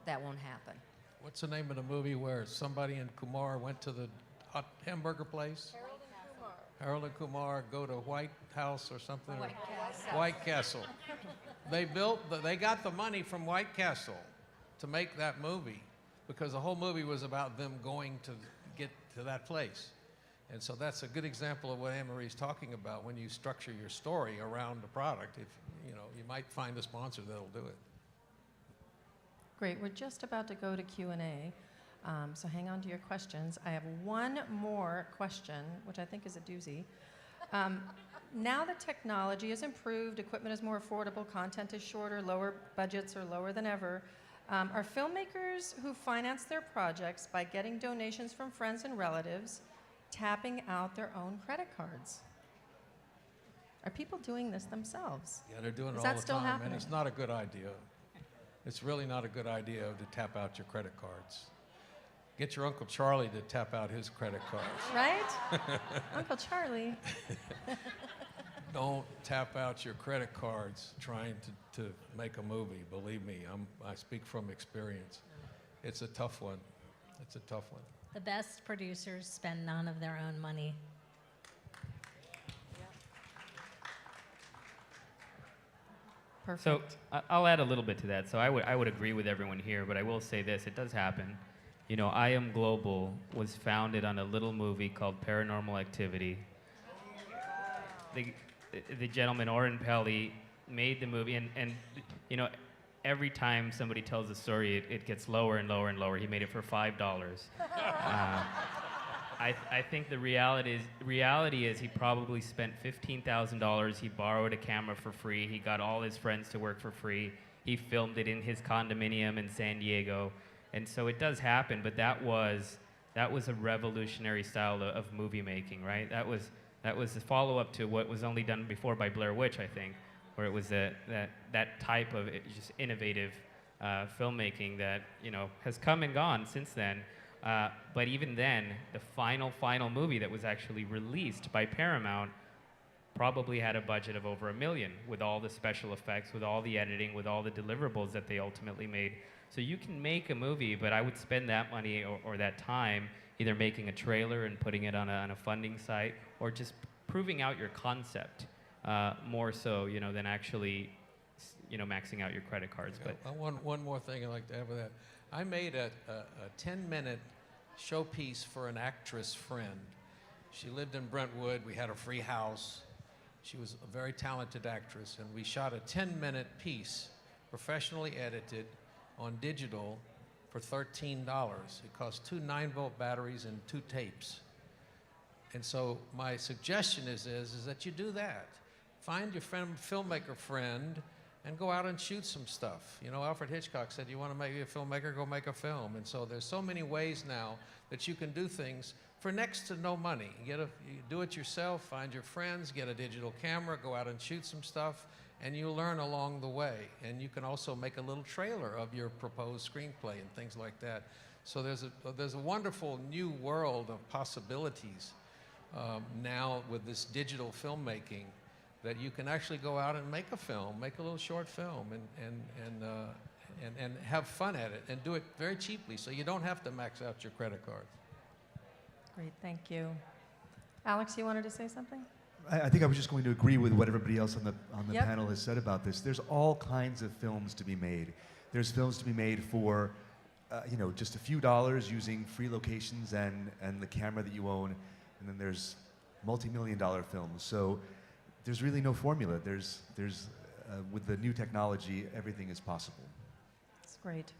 That won't happen. What's the name of the movie where somebody and Kumar went to the hot hamburger place? Harold and Kumar go to White House or something. White Castle. White Castle. They got the money from White Castle to make that movie because the whole movie was about them going to get to that place. And so that's a good example of what Anne-Marie's talking about when you structure your story around the product. If you know, you might find a sponsor that'll do it. Great. We're just about to go to Q&A, so hang on to your questions. I have one more question, which I think is a doozy. Now that technology has improved, equipment is more affordable, content is shorter, lower budgets are lower than ever, are filmmakers who finance their projects by getting donations from friends and relatives tapping out their own credit cards? Are people doing this themselves? Yeah, they're doing it Is all that the still time, happening? and it's not a good idea. It's really not a good idea to tap out your credit cards. Get your Uncle Charlie to tap out his credit cards. Right? Uncle Charlie. Don't tap out your credit cards trying to make a movie. Believe me, I speak from experience. It's a tough one. It's a tough one. The best producers spend none of their own money. Perfect. So I'll add a little bit to that. So I would agree with everyone here, but I will say this: it does happen. You know, I Am Global was founded on a little movie called Paranormal Activity. The gentleman Oren Peli made the movie, and you know, every time somebody tells a story, it gets lower and lower and lower. He made it for $5. I think the reality is he probably spent $15,000. He borrowed a camera for free. He got all his friends to work for free. He filmed it in his condominium in San Diego, and so it does happen. But that was a revolutionary style of movie making, right? That was the follow-up to what was only done before by Blair Witch, I think, where it was that type of just innovative filmmaking that, you know, has come and gone since then. But even then, the final movie that was actually released by Paramount probably had a budget of over $1 million with all the special effects, with all the editing, with all the deliverables that they ultimately made. So you can make a movie, but I would spend that money or that time either making a trailer and putting it on a funding site, or just proving out your concept more so, you know, than actually, you know, maxing out your credit cards. Yeah, But one more thing I'd like to add with that. I made a 10-minute showpiece for an actress friend. She lived in Brentwood. We had a free house. She was a very talented actress, and we shot a 10-minute piece, professionally edited, on digital for $13. It cost 2 9-volt batteries and 2 tapes. And so my suggestion is that you do that. Find your filmmaker friend and go out and shoot some stuff. You know, Alfred Hitchcock said, you want to make a filmmaker, go make a film. And so there's so many ways now that you can do things for next to no money. You do it yourself, find your friends, get a digital camera, go out and shoot some stuff, and you'll learn along the way. And you can also make a little trailer of your proposed screenplay and things like that. So there's a wonderful new world of possibilities now with this digital filmmaking, that you can actually go out and make a film, make a little short film, and have fun at it, and do it very cheaply, so you don't have to max out your credit cards. Great, thank you. Alex, you wanted to say something? I think I was just going to agree with what everybody else on the Yep. panel has said about this. There's all kinds of films to be made. There's films to be made for, just a few dollars using free locations and the camera that you own, and then there's multi-million-dollar films. So there's really no formula. There's with the new technology, everything is possible. That's great.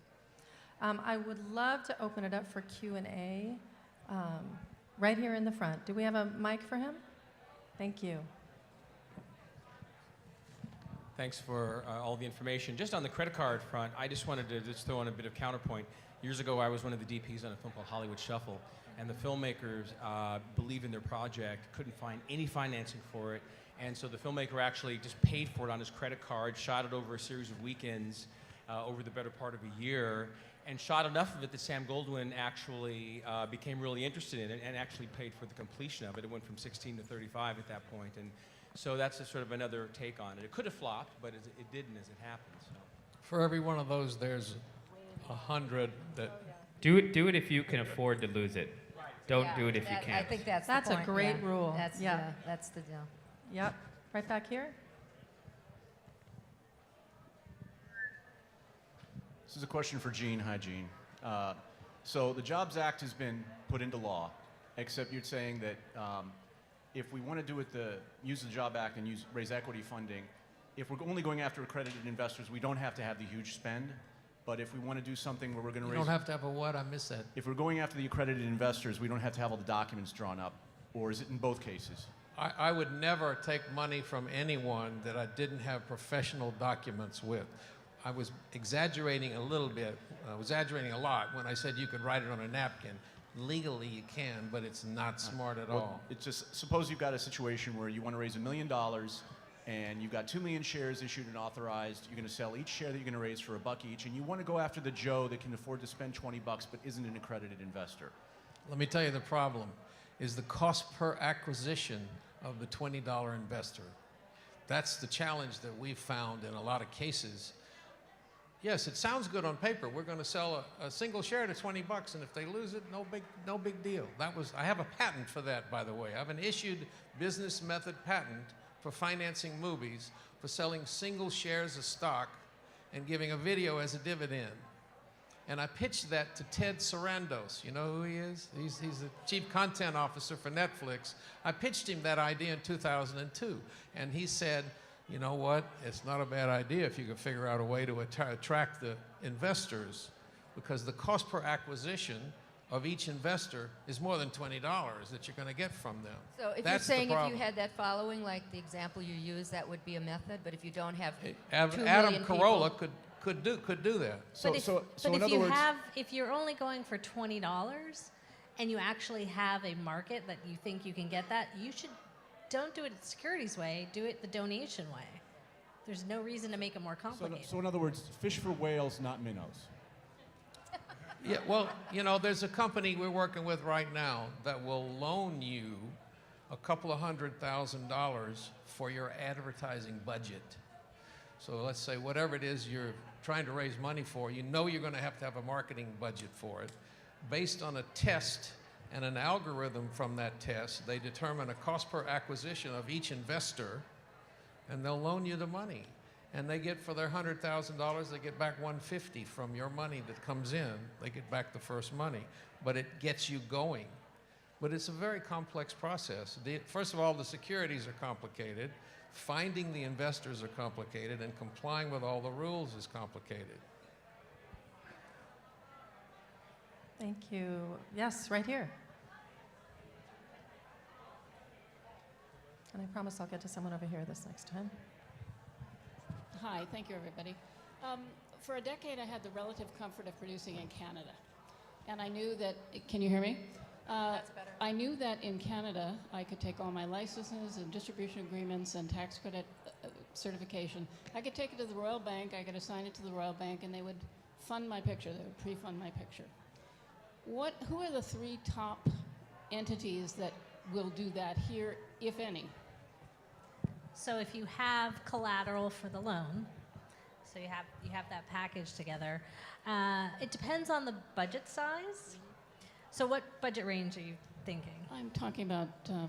I would love to open it up for Q&A right here in the front. Do we have a mic for him? Thank you. Thanks for all the information. Just on the credit card front, I just wanted to just throw in a bit of counterpoint. Years ago, I was one of the DPs on a film called Hollywood Shuffle, and the filmmakers believed in their project, couldn't find any financing for it, and so the filmmaker actually just paid for it on his credit card, shot it over a series of weekends over the better part of a year, and shot enough of it that Sam Goldwyn actually became really interested in it and actually paid for the completion of it. It went from 16 to 35 at that point, and so that's a sort of another take on it. It could have flopped, but it didn't as it happened. So. For every one of those, there's 100 that... Do it if you can afford to lose it. Don't do it if you I can't. think that's That's the a point. great yeah. rule. That's, Yeah. that's the deal. Yep, right back here. This is a question for Gene. Hi, Gene. So the Jobs Act has been put into law, except you're saying that if we want to do it, use the Job Act and raise equity funding, if we're only going after accredited investors, we don't have to have the huge spend. But if we want to do something where we're going to You raise... don't have to have a what? I missed that. If we're going after the accredited investors, we don't have to have all the documents drawn up. Or is it in both cases? I would never take money from anyone that I didn't have professional documents with. I was exaggerating a little bit, exaggerating a lot when I said you could write it on a napkin. Legally you can, but it's not smart at all. It's just, suppose you've got a situation where you want to raise $1 million and you've got 2 million shares issued and authorized. You're going to sell each share that you're going to raise for $1 each, and you want to go after the Joe that can afford to spend $20 but isn't an accredited investor. Let me tell you the problem is the cost per acquisition of the $20 investor. That's the challenge that we've found in a lot of cases. Yes, it sounds good on paper. We're going to sell a single share to $20, and if they lose it, no big deal. I have a patent for that, by the way. I have an issued business method patent for financing movies for selling single shares of stock and giving a video as a dividend. And I pitched that to Ted Sarandos. You know who he is? He's the chief content officer for Netflix. I pitched him that idea in 2002, and he said, you know what, it's not a bad idea if you can figure out a way to attract the investors, because the cost per acquisition of each investor is more than $20 that you're going to get from them. So if That's you're saying the if you problem. had that following, like the example you used, that would be a method, but if you don't have 2 Adam million Carolla people, could do that. So, But in if other you words, if you're only going for $20 and you actually have a market that you think you can get that, don't do it the securities way, do it the donation way. There's no reason to make it more complicated. so in other words, fish for whales, not minnows. Yeah, well, you know, there's a company we're working with right now that will loan you a couple of $100,000 for your advertising budget. So let's say whatever it is you're trying to raise money for, you know you're going to have a marketing budget for it. Based on a test and an algorithm from that test, they determine a cost per acquisition of each investor, and they'll loan you the money. And they get, for their $100,000, they get back $150 from your money that comes in. They get back the first money, but it gets you going. But it's a very complex process. First of all, the securities are complicated. Finding the investors are complicated, and complying with all the rules is complicated. Thank you. Yes, right here. And I promise I'll get to someone over here this next time. Hi, thank you, everybody. For a decade, I had the relative comfort of producing in Canada. And I knew that, can you hear me? That's better. I knew that in Canada, I could take all my licenses and distribution agreements and tax credit certification. I could take it to the Royal Bank, I could assign it to the Royal Bank, and they would fund my picture. They would pre-fund my picture. Who are the 3 top entities that will do that here, if any? So if you have collateral for the loan, so you have that package together, it depends on the budget size. So what budget range are you thinking? I'm talking about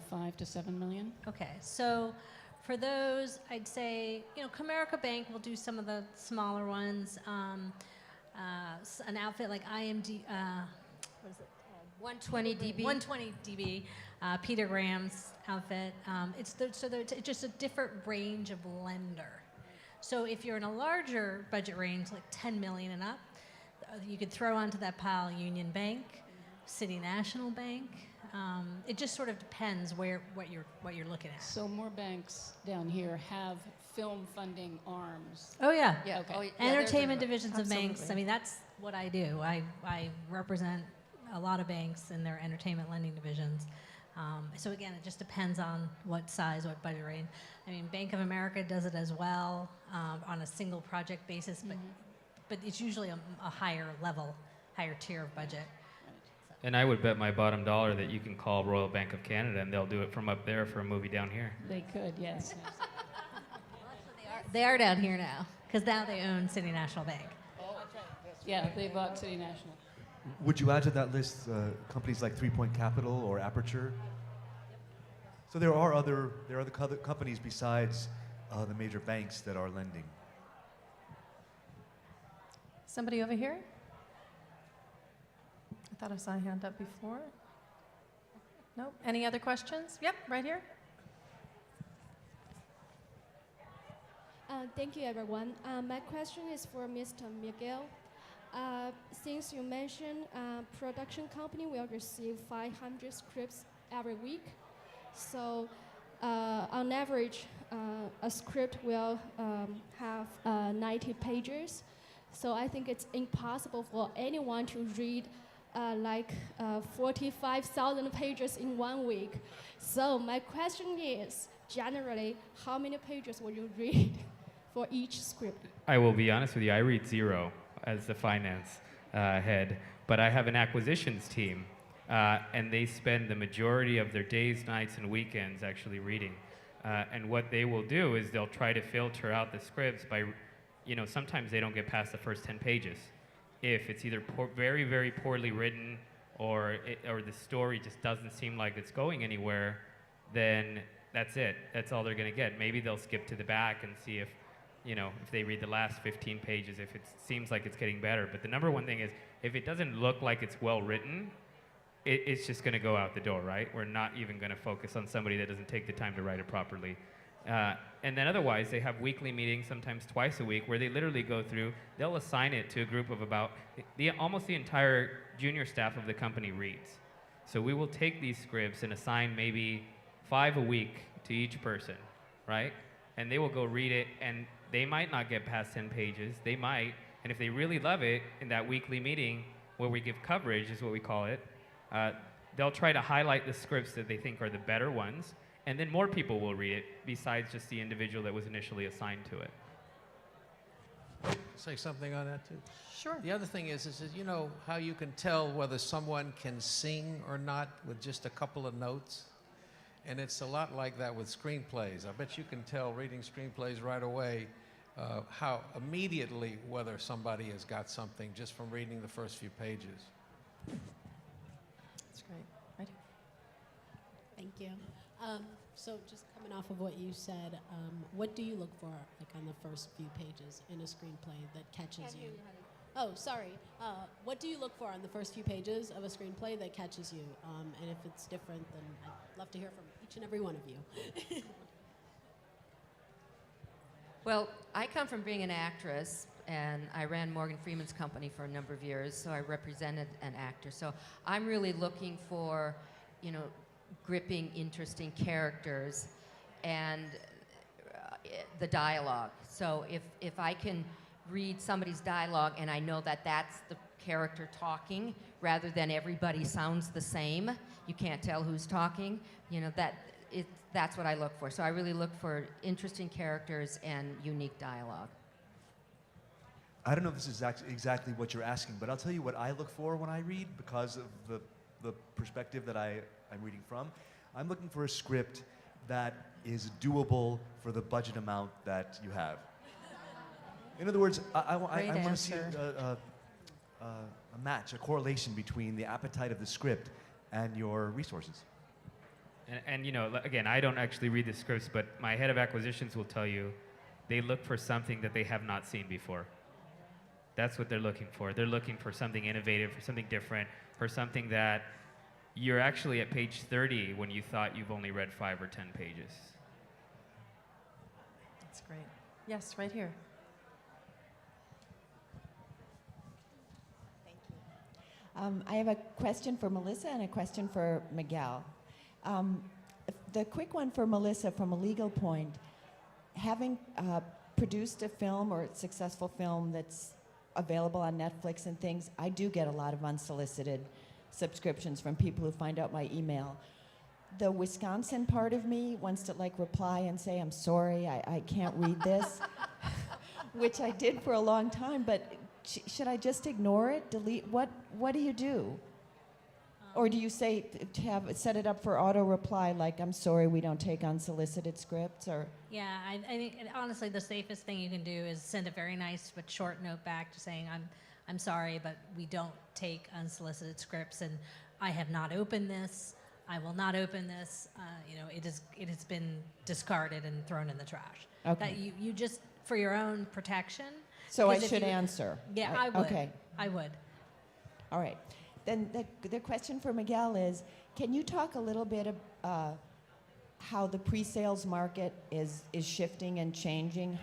5 to 7 million. Okay, so for those, I'd say, Comerica Bank will do some of the smaller ones. An outfit like IMD, what is it? 120 dB. 120 dB. Peter Graham's outfit. It's just a different range of lender. So if you're in a larger budget range, like 10 million and up, you could throw onto that pile Union Bank, City National Bank. It just sort of depends what you're looking at. So more banks down here have film funding arms. Oh yeah. Yeah. Okay. Oh, yeah, Entertainment there's divisions of banks. Absolutely. I mean, that's what I do. I represent a lot of banks in their entertainment lending divisions. So again, it just depends on what size, what budget range. I mean, Bank of America does it as well on a single project basis, but it's usually a higher level, higher tier of budget. And I would bet my bottom dollar that you can call Royal Bank of Canada and they'll do it from up there for a movie down here. They could, yes. They are down here now, because now they own City National Bank. Yeah, they bought City National. Would you add to that list companies like 3 Point Capital or Aperture? So there are other companies besides the major banks that are lending. Somebody over here? I thought I saw a hand up before. Nope. Any other questions? Yep, right here. Thank you, everyone. My question is for Mr. Miguel. Since you mentioned production company will receive 500 scripts every week, so on average, a script will have 90 pages. So I think it's impossible for anyone to read 45,000 pages in 1 week. So my question is, generally, how many pages will you read for each script? I will be honest with you, I read 0 as the finance head, but I have an acquisitions team, and they spend the majority of their days, nights, and weekends actually reading. And what they will do is they'll try to filter out the scripts by, sometimes they don't get past the first 10 pages. If it's either very, very poorly written or the story just doesn't seem like it's going anywhere, then that's it. That's all they're going to get. Maybe they'll skip to the back and see if they read the last 15 pages, if it seems like it's getting better. But the number one thing is, if it doesn't look like it's well written, it's just going to go out the door, right? We're not even going to focus on somebody that doesn't take the time to write it properly. And then otherwise, they have weekly meetings, sometimes twice a week, where they literally go through, they'll assign it to a group of about, almost the entire junior staff of the company reads. So we will take these scripts and assign maybe 5 a week to each person, right? And they will go read it, and they might not get past 10 pages, they might, and if they really love it, in that weekly meeting, where we give coverage, is what we call it, they'll try to highlight the scripts that they think are the better ones, and then more people will read it, besides just the individual that was initially assigned to it. Say something on that, too? Sure. The other thing is you know how you can tell whether someone can sing or not with just a couple of notes? And it's a lot like that with screenplays. I bet you can tell reading screenplays right away how immediately whether somebody has got something just from reading the first few pages. That's great. Right here. Thank you. So just coming off of what you said, what do you look for, like on the first few pages in a screenplay that catches you? Oh, sorry. What do you look for on the first few pages of a screenplay that catches you? And if it's different, then I'd love to hear from each and every one of you. Well, I come from being an actress, and I ran Morgan Freeman's company for a number of years, so I represented an actor. So I'm really looking for, gripping, interesting characters and the dialogue. So if I can read somebody's dialogue and I know that that's the character talking, rather than everybody sounds the same, you can't tell who's talking, that's what I look for. So I really look for interesting characters and unique dialogue. I don't know if this is exactly what you're asking, but I'll tell you what I look for when I read because of the perspective that I'm reading from. I'm looking for a script that is doable for the budget amount that you have. In other words, I want to see a match, a correlation between the appetite of the script and your resources. And you know, again, I don't actually read the scripts, but my head of acquisitions will tell you they look for something that they have not seen before. That's what they're looking for. They're looking for something innovative, for something different, for something that you're actually at page 30 when you thought you've only read 5 or 10 pages. That's great. Yes, right here. Thank you. I have a question for Melissa and a question for Miguel. The quick one for Melissa from a legal point, having produced a film or a successful film that's available on Netflix and things, I do get a lot of unsolicited subscriptions from people who find out my email. The Wisconsin part of me wants to like reply and say, I'm sorry, I can't read this, which I did for a long time, but should I just ignore it, delete, what do you do? Or do you say, set it up for auto reply, like, I'm sorry, we don't take unsolicited scripts, or? Yeah, I think honestly the safest thing you can do is send a very nice but short note back to saying, I'm sorry, but we don't take unsolicited scripts, and I have not opened this. I will not open this. It has been discarded and thrown in the trash. Okay. That you just, for your own protection. So I should answer? Yeah, I would. Okay. I would. All right. Then the question for Miguel is, can you talk a little bit about how the pre-sales market is shifting and changing?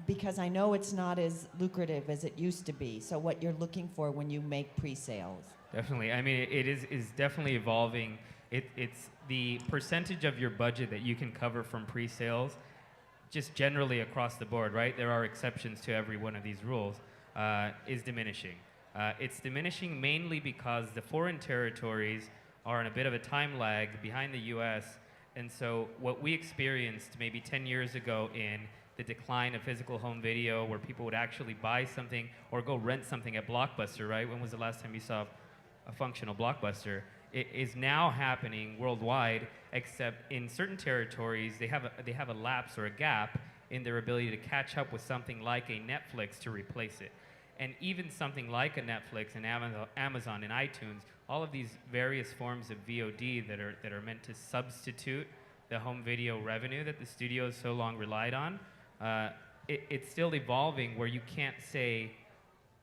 Because I know it's not as lucrative as it used to be. So what you're looking for when you make pre-sales? Definitely. I mean, it is definitely evolving. It's the percentage of your budget that you can cover from pre-sales, just generally across the board, right? There are exceptions to every one of these rules, is diminishing. It's diminishing mainly because the foreign territories are on a bit of a time lag behind the US, and so what we experienced maybe 10 years ago in the decline of physical home video, where people would actually buy something or go rent something at Blockbuster, right? When was the last time you saw a functional Blockbuster? It is now happening worldwide, except in certain territories, they have a lapse or a gap in their ability to catch up with something like a Netflix to replace it. And even something like a Netflix and Amazon and iTunes, all of these various forms of VOD that are meant to substitute the home video revenue that the studios so long relied on, it's still evolving where you can't say,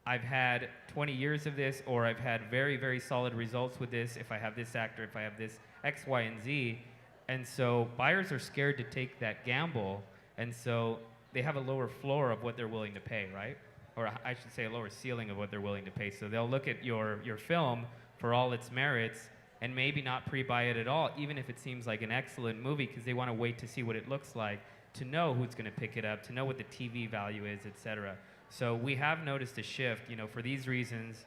I've had 20 years of this, or I've had very, very solid results with this if I have this actor, if I have this X, Y, and Z. And so buyers are scared to take that gamble, and so they have a lower floor of what they're willing to pay, right? Or I should say a lower ceiling of what they're willing to pay. So they'll look at your film for all its merits and maybe not pre-buy it at all, even if it seems like an excellent movie, because they want to wait to see what it looks like, to know who's going to pick it up, to know what the TV value is, etc. So we have noticed a shift, for these reasons.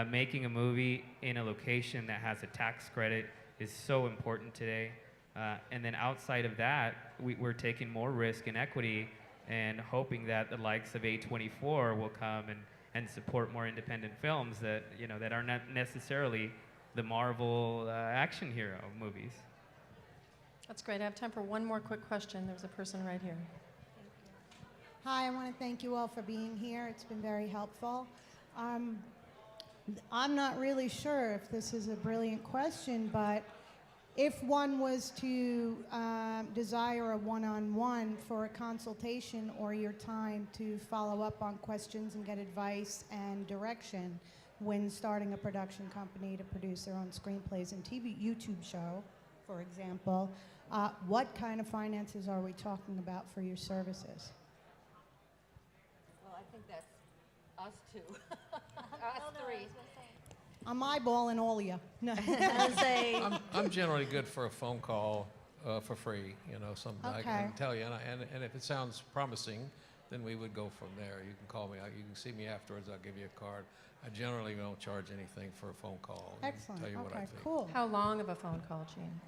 Making a movie in a location that has a tax credit is so important today. And then outside of that, we're taking more risk and equity and hoping that the likes of A24 will come and support more independent films that, that are not necessarily the Marvel action hero movies. That's great. I have time for one more quick question. There's a person right here. Hi, I want to thank you all for being here. It's been very helpful. I'm not really sure if this is a brilliant question, but if one was to desire a one-on-one for a consultation or your time to follow up on questions and get advice and direction when starting a production company to produce their own screenplays and YouTube show, for example, what kind of finances are we talking about for your services? Well, I think that's us two, us three. I'm eyeballing all of you. No. I'm generally good for a phone call for free, something I can tell you. And if it sounds promising, then we would go from there. You can call me. You can see me afterwards. I'll give you a card. I generally don't charge anything for a phone call. Excellent. Tell you what I think. Cool. How long of a phone call, Gene?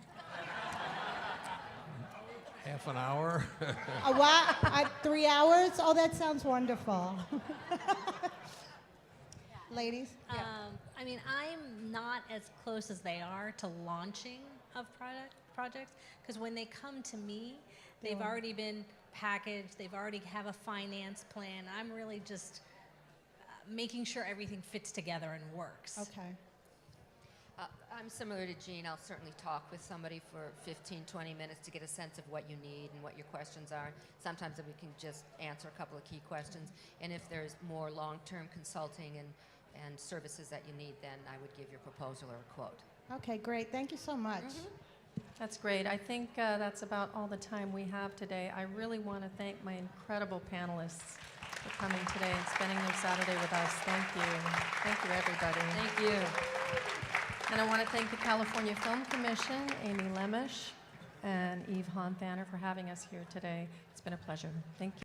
Half an hour? A what? 3 hours? Oh, that sounds wonderful. Ladies? Yeah. I mean, I'm not as close as they are to launching of projects, because when they come to me, they've already been packaged, they've already have a finance plan. I'm really just making sure everything fits together and works. Okay. I'm similar to Jean. I'll certainly talk with somebody for 15, 20 minutes to get a sense of what you need and what your questions are. Sometimes we can just answer a couple of key questions. And if there's more long-term consulting and services that you need, then I would give your proposal or a quote. Okay, great. Thank you so much. That's great. I think that's about all the time we have today. I really want to thank my incredible panelists for coming today and spending their Saturday with us. Thank you. Thank you, everybody. Thank you. And I want to thank the California Film Commission, Amy Lemish, and Eve Honthaner for having us here today. It's been a pleasure. Thank you.